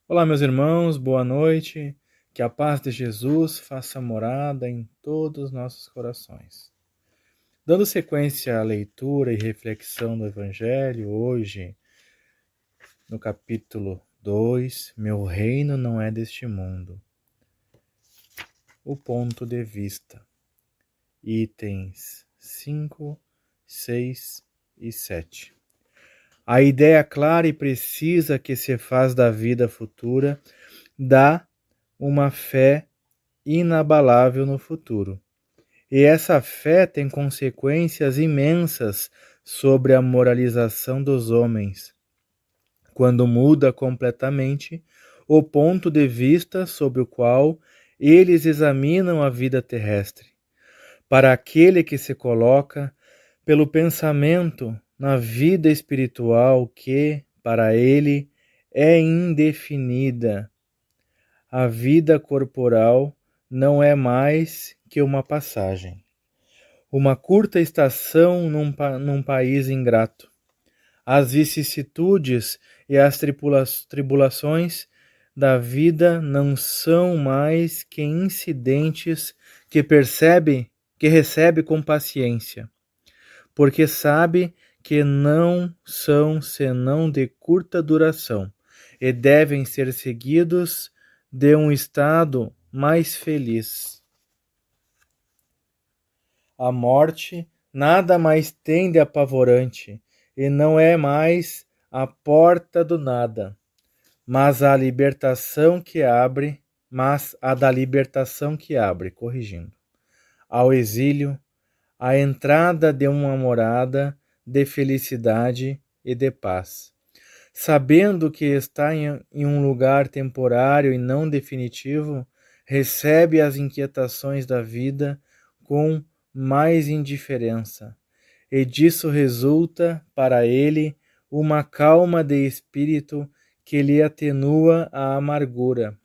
Olá, meus irmãos, boa noite. Que a paz de Jesus faça morada em todos os nossos corações. Dando sequência à leitura e reflexão do Evangelho, hoje, no capítulo 2, Meu reino não é deste mundo. O ponto de vista. Itens 5, 6 e 7. A ideia clara e precisa que se faz da vida futura dá uma fé inabalável no futuro. E essa fé tem consequências imensas sobre a moralização dos homens, quando muda completamente o ponto de vista sob o qual eles examinam a vida terrestre. Para aquele que se coloca pelo pensamento na vida espiritual que, para ele, é indefinida, a vida corporal não é mais que uma passagem, uma curta estação num país ingrato. As vicissitudes e as tribulações da vida não são mais que incidentes que recebe com paciência, porque sabe que não são senão de curta duração e devem ser seguidos de um estado mais feliz. A morte nada mais tem de apavorante e não é mais a porta do nada, mas a libertação que abre, corrigindo, ao exílio, a entrada de uma morada de felicidade e de paz. Sabendo que está em um lugar temporário e não definitivo, recebe as inquietações da vida com mais indiferença, e disso resulta para ele uma calma de espírito que lhe atenua a amargura.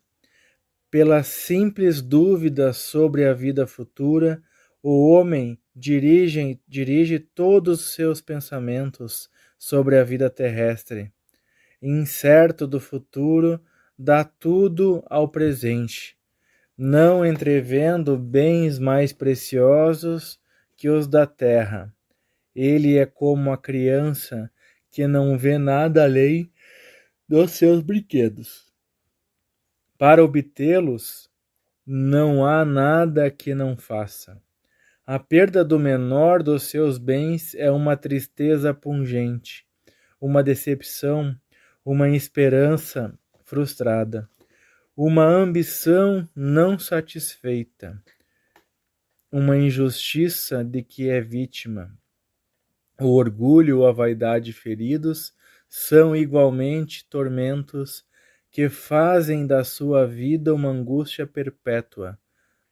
Pela simples dúvida sobre a vida futura, o homem dirige todos os seus pensamentos sobre a vida terrestre. Incerto do futuro, dá tudo ao presente, não entrevendo bens mais preciosos que os da terra. Ele é como a criança que não vê nada além dos seus brinquedos. Para obtê-los, não há nada que não faça. A perda do menor dos seus bens é uma tristeza pungente, uma decepção, uma esperança frustrada, uma ambição não satisfeita, uma injustiça de que é vítima. O orgulho ou a vaidade feridos são igualmente tormentos que fazem da sua vida uma angústia perpétua,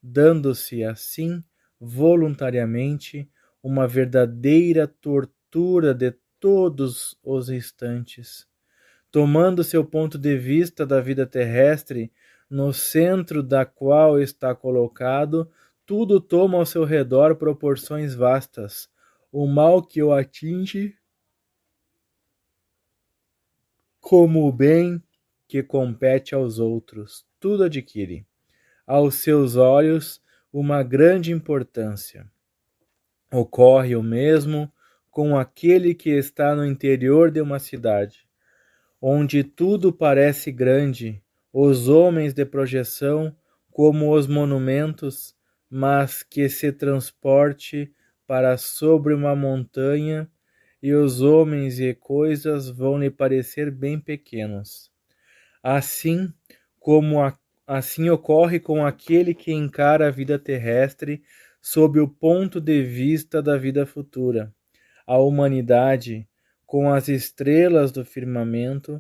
dando-se assim, voluntariamente, uma verdadeira tortura de todos os instantes. Tomando seu ponto de vista da vida terrestre, no centro da qual está colocado, tudo toma ao seu redor proporções vastas. O mal que o atinge, como o bem que compete aos outros, tudo adquire, aos seus olhos, uma grande importância. Ocorre o mesmo com aquele que está no interior de uma cidade, onde tudo parece grande, os homens de projeção como os monumentos, mas que se transporte para sobre uma montanha e os homens e coisas vão lhe parecer bem pequenos. Assim assim ocorre com aquele que encara a vida terrestre sob o ponto de vista da vida futura. A humanidade, com as estrelas do firmamento,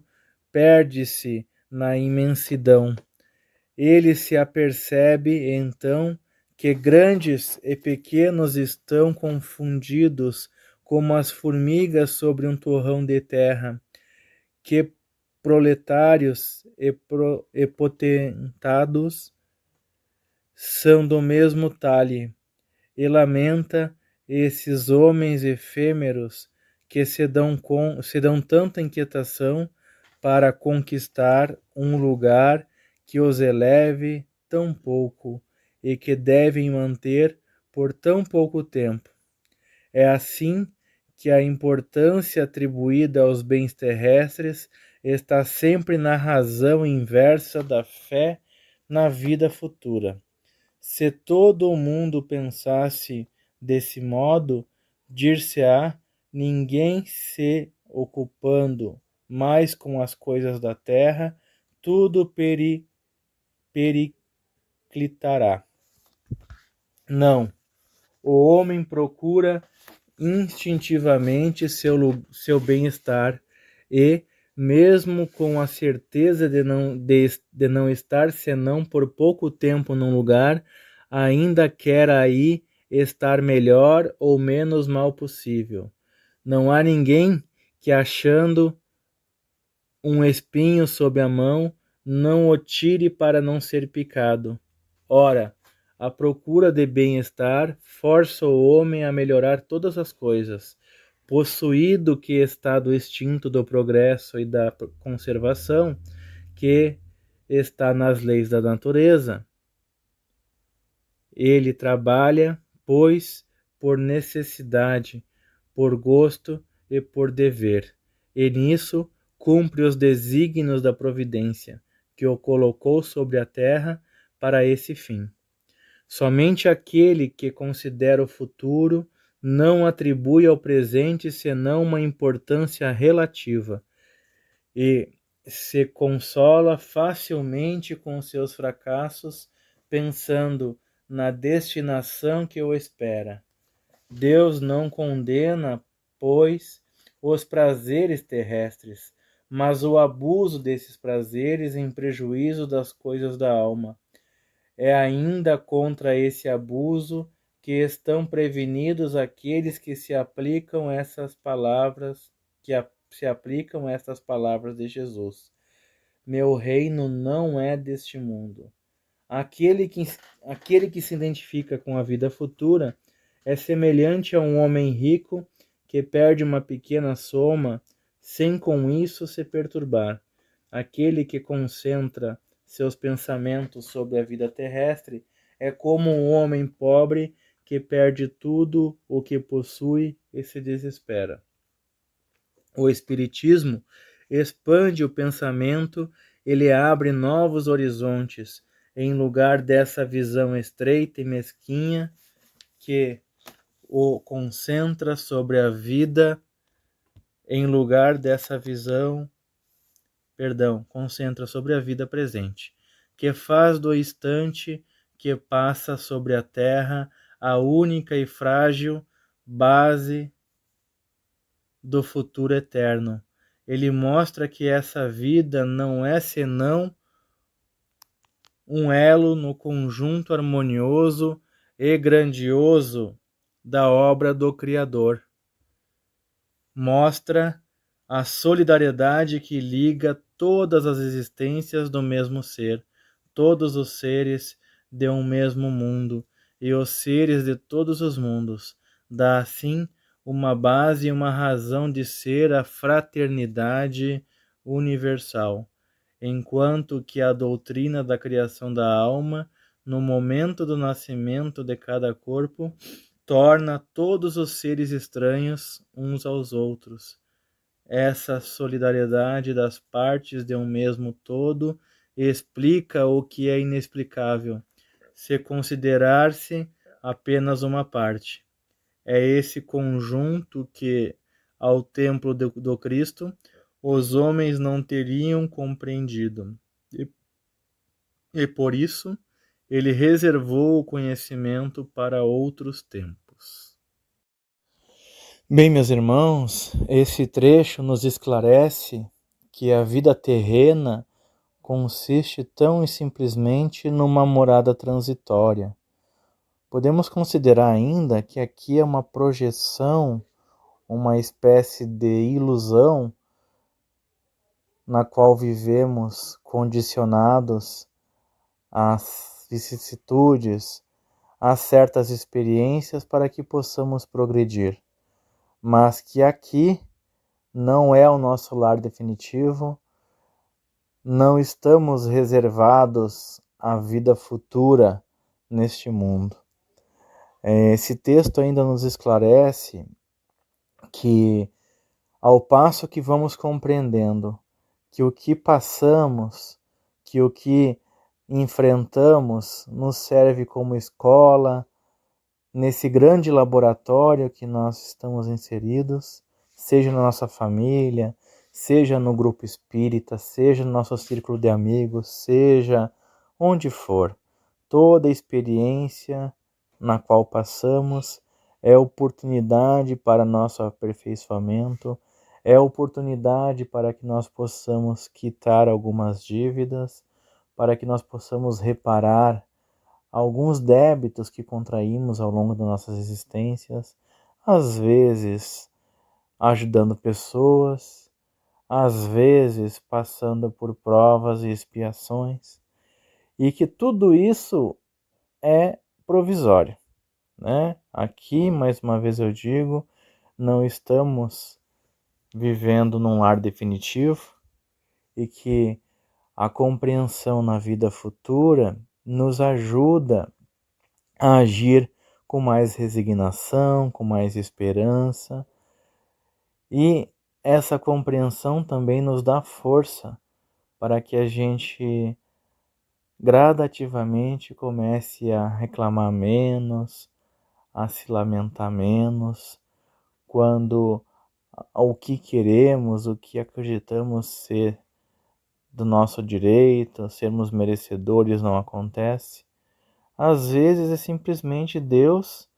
perde-se na imensidão. Ele se apercebe, então, que grandes e pequenos estão confundidos como as formigas sobre um torrão de terra, que proletários e potentados são do mesmo talhe, e lamenta esses homens efêmeros que se dão tanta inquietação para conquistar um lugar que os eleve tão pouco e que devem manter por tão pouco tempo. É assim que a importância atribuída aos bens terrestres está sempre na razão inversa da fé na vida futura. Se todo o mundo pensasse desse modo, dir-se-á, ninguém se ocupando mais com as coisas da terra, tudo periclitará. Não, o homem procura instintivamente seu bem-estar e, mesmo com a certeza de não estar senão por pouco tempo num lugar, ainda quer aí estar melhor ou menos mal possível. Não há ninguém que, achando um espinho sob a mão, não o tire para não ser picado. Ora, a procura de bem-estar força o homem a melhorar todas as coisas, possuído que está do instinto do progresso e da conservação, que está nas leis da natureza. Ele trabalha, pois, por necessidade, por gosto e por dever, e nisso cumpre os desígnios da providência, que o colocou sobre a terra para esse fim. Somente aquele que considera o futuro não atribui ao presente senão uma importância relativa e se consola facilmente com seus fracassos, pensando na destinação que o espera. Deus não condena, pois, os prazeres terrestres, mas o abuso desses prazeres em prejuízo das coisas da alma. É ainda contra esse abuso que estão prevenidos aqueles que se aplicam essas palavras de Jesus. Meu reino não é deste mundo. Aquele que se identifica com a vida futura é semelhante a um homem rico que perde uma pequena soma sem com isso se perturbar. Aquele que concentra seus pensamentos sobre a vida terrestre é como um homem pobre que perde tudo o que possui e se desespera. O Espiritismo expande o pensamento, ele abre novos horizontes, em lugar dessa visão estreita e mesquinha que o concentra sobre a vida, concentra sobre a vida presente, que faz do instante que passa sobre a terra a única e frágil base do futuro eterno. Ele mostra que essa vida não é senão um elo no conjunto harmonioso e grandioso da obra do Criador. Mostra a solidariedade que liga todas as existências do mesmo ser, todos os seres de um mesmo mundo e os seres de todos os mundos. Dá assim uma base e uma razão de ser a fraternidade universal, enquanto que a doutrina da criação da alma, no momento do nascimento de cada corpo, torna todos os seres estranhos uns aos outros. Essa solidariedade das partes de um mesmo todo explica o que é inexplicável, se considerar-se apenas uma parte. É esse conjunto que, ao templo do Cristo, os homens não teriam compreendido. E por isso, ele reservou o conhecimento para outros tempos. Bem, meus irmãos, esse trecho nos esclarece que a vida terrena consiste tão e simplesmente numa morada transitória. Podemos considerar ainda que aqui é uma projeção, uma espécie de ilusão na qual vivemos condicionados às vicissitudes, a certas experiências para que possamos progredir, mas que aqui não é o nosso lar definitivo, não estamos reservados à vida futura neste mundo. Esse texto ainda nos esclarece que, ao passo que vamos compreendendo que o que passamos, que o que enfrentamos nos serve como escola, nesse grande laboratório que nós estamos inseridos, seja na nossa família, seja no grupo espírita, seja no nosso círculo de amigos, seja onde for, toda experiência na qual passamos é oportunidade para nosso aperfeiçoamento, é oportunidade para que nós possamos quitar algumas dívidas, para que nós possamos reparar alguns débitos que contraímos ao longo das nossas existências, às vezes ajudando pessoas, às vezes passando por provas e expiações, e que tudo isso é provisório, né? Aqui, mais uma vez eu digo, não estamos vivendo num lar definitivo e que a compreensão na vida futura nos ajuda a agir com mais resignação, com mais esperança, e essa compreensão também nos dá força para que a gente gradativamente comece a reclamar menos, a se lamentar menos, quando o que queremos, o que acreditamos ser do nosso direito, sermos merecedores não acontece. Às vezes é simplesmente Deus,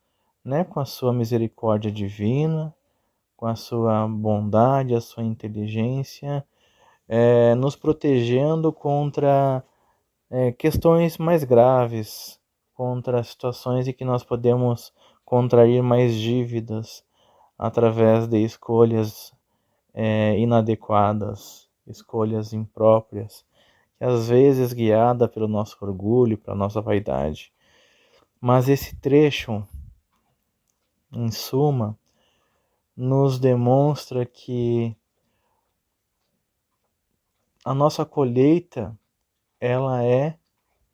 né, com a sua misericórdia divina, com a sua bondade, a sua inteligência, nos protegendo contra questões mais graves, contra situações em que nós podemos contrair mais dívidas através de escolhas inadequadas, escolhas impróprias, que às vezes guiada pelo nosso orgulho, pela nossa vaidade. Mas esse trecho, em suma, nos demonstra que a nossa colheita ela é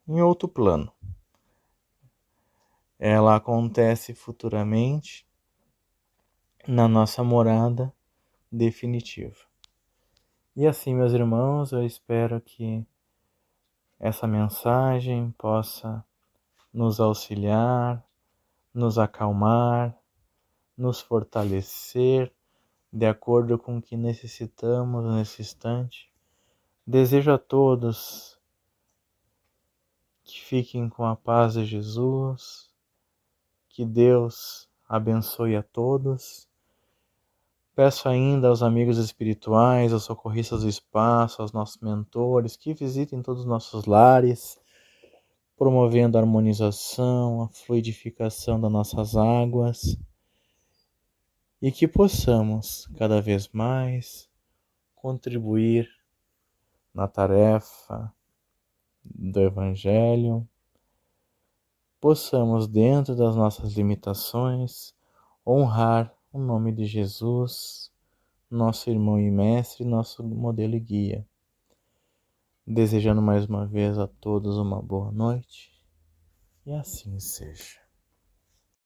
em outro plano. Ela acontece futuramente na nossa morada definitiva. E assim, meus irmãos, eu espero que essa mensagem possa nos auxiliar, nos acalmar, nos fortalecer de acordo com o que necessitamos nesse instante. Desejo a todos que fiquem com a paz de Jesus, que Deus abençoe a todos. Peço ainda aos amigos espirituais, aos socorristas do espaço, aos nossos mentores, que visitem todos os nossos lares, promovendo a harmonização, a fluidificação das nossas águas, e que possamos, cada vez mais, contribuir na tarefa do Evangelho, possamos, dentro das nossas limitações, honrar o nome de Jesus, nosso irmão e mestre, nosso modelo e guia. Desejando mais uma vez a todos uma boa noite, e assim seja.